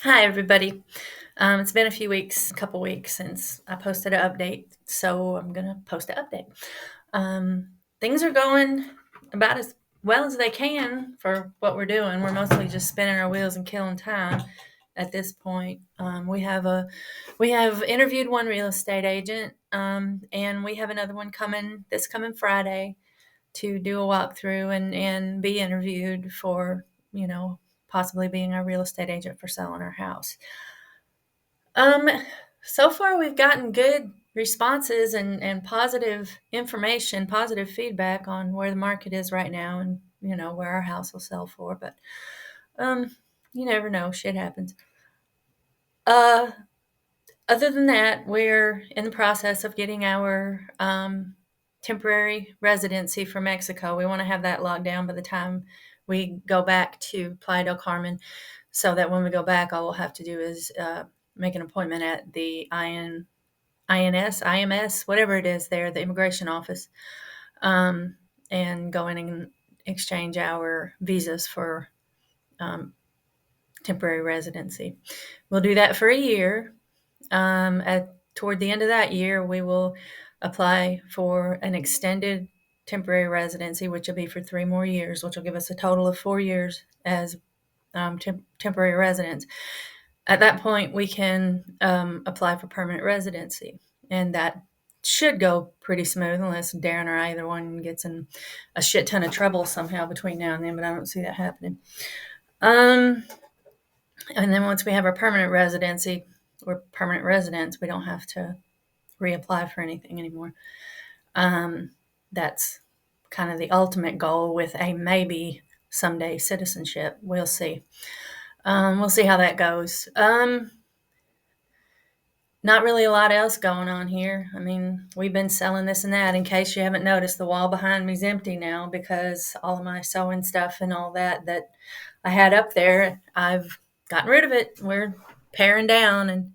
Hi, everybody. It's been a couple weeks since I posted an update, so I'm going to post an update. Things are going about as well as they can for what we're doing. We're mostly just spinning our wheels and killing time at this point. We have interviewed one real estate agent, and we have another one coming this coming Friday to do a walkthrough and be interviewed for you know possibly being our real estate agent for selling our house. Um, so far we've gotten good responses and positive information, positive feedback on where the market is right now and where our house will sell for. But um, you never know, shit happens. Uh, Other than that, we're in the process of getting our temporary residency for Mexico. We want to have that locked down by the time we go back to Playa del Carmen, so that when we go back, all we'll have to do is make an appointment at the IMS, whatever it is there, the immigration office, um, and go in and exchange our visas for um, temporary residency. We'll do that for a year. Toward the end of that year, we will apply for an extended temporary residency, which will be for 3 more years, which will give us a total of 4 years as temporary residents. At that point, we can apply for permanent residency, and that should go pretty smooth unless Darren or either one gets in a shit ton of trouble somehow between now and then, but I don't see that happening. Um, and then once we have our permanent residency, we're permanent residents, we don't have to reapply for anything anymore. That's kind of the ultimate goal with a maybe someday citizenship. We'll see. We'll see how that goes. Not really a lot else going on here. I mean, we've been selling this and that. In case you haven't noticed, the wall behind me is empty now because all of my sewing stuff and all that I had up there, I've gotten rid of it. We're paring down and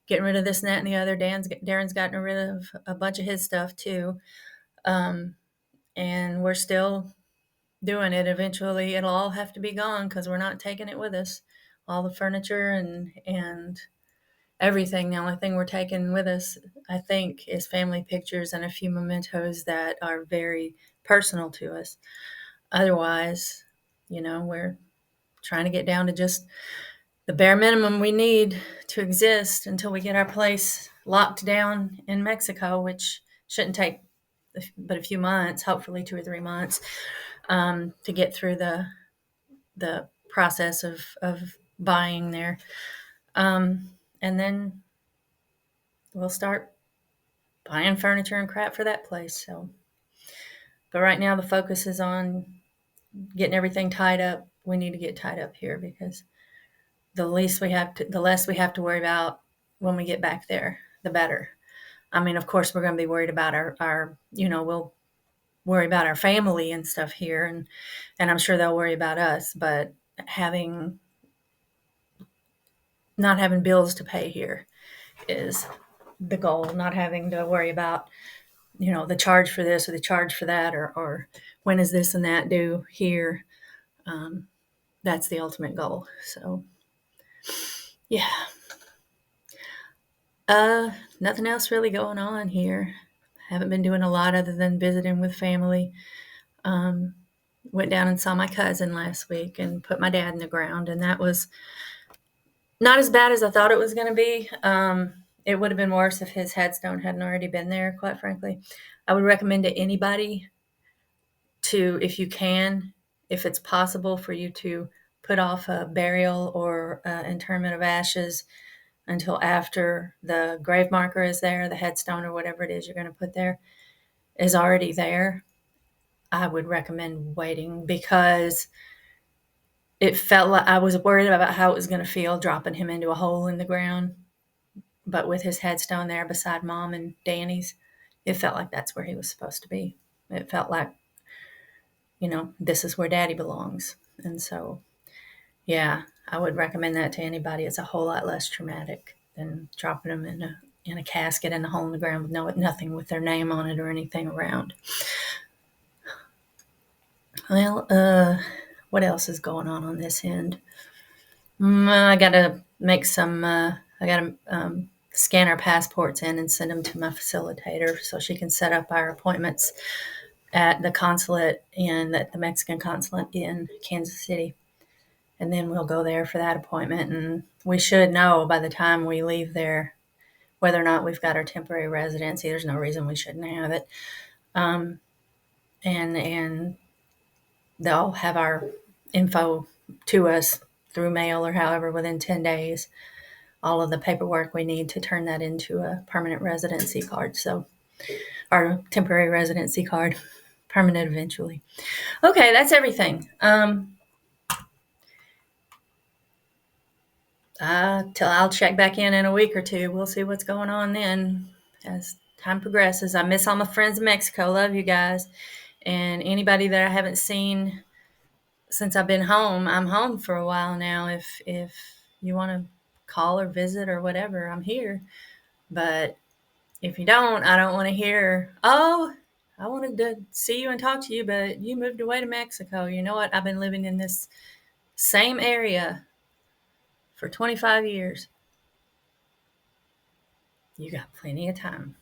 getting rid of this and that and the other. Darren's gotten rid of a bunch of his stuff too. Um, and we're still doing it. Eventually, it'll all have to be gone because we're not taking it with us. All the furniture and everything. The only thing we're taking with us, I think, is family pictures and a few mementos that are very personal to us. Otherwise, we're trying to get down to just the bare minimum we need to exist until we get our place locked down in Mexico, which shouldn't take but a few months, hopefully 2 or 3 months, to get through the process of buying there. And then we'll start buying furniture and crap for that place. So, but right now the focus is on getting everything tied up. We need to get tied up here because the less we have to worry about when we get back there, the better. I mean, of course, we're going to be worried about we'll worry about our family and stuff here, and I'm sure they'll worry about us. But having not having bills to pay here is the goal. Not having to worry about the charge for this or the charge for that, or when is this and that due here. Um, that's the ultimate goal. So yeah, nothing else really going on here. Haven't been doing a lot other than visiting with family. Um, Went down and saw my cousin last week and put my dad in the ground, and that was not as bad as I thought it was going to be. It would have been worse if his headstone hadn't already been there, quite frankly. I would recommend to anybody to, if you can, if it's possible for you to put off a burial or interment of ashes until after the grave marker is there, the headstone or whatever it is you're going to put there is already there. I would recommend waiting because it felt like I was worried about how it was going to feel dropping him into a hole in the ground. But with his headstone there beside Mom and Danny's, it felt like that's where he was supposed to be. It felt like, this is where Daddy belongs. And so, yeah, I would recommend that to anybody. It's a whole lot less traumatic than dropping them in a casket in a hole in the ground with nothing with their name on it or anything around. Well, what else is going on this end? I got make some. I got to scan our passports in and send them to my facilitator so she can set up our appointments at the consulate at the Mexican consulate in Kansas City. And then we'll go there for that appointment. And we should know by the time we leave there whether or not we've got our temporary residency. There's no reason we shouldn't have it. And they'll have our info to us through mail or however within 10 days. All of the paperwork we need to turn that into a permanent residency card. So, our temporary residency card, permanent eventually. Okay, that's everything. I'll check back in a week or two. We'll see what's going on then as time progresses. I miss all my friends in Mexico. Love you guys. And anybody that I haven't seen since I've been home, I'm home for a while now. If you want to call or visit or whatever, I'm here. But if you don't, I don't want to hear, oh, I wanted to see you and talk to you, but you moved away to Mexico. You know what? I've been living in this same area for 25 years. You got plenty of time.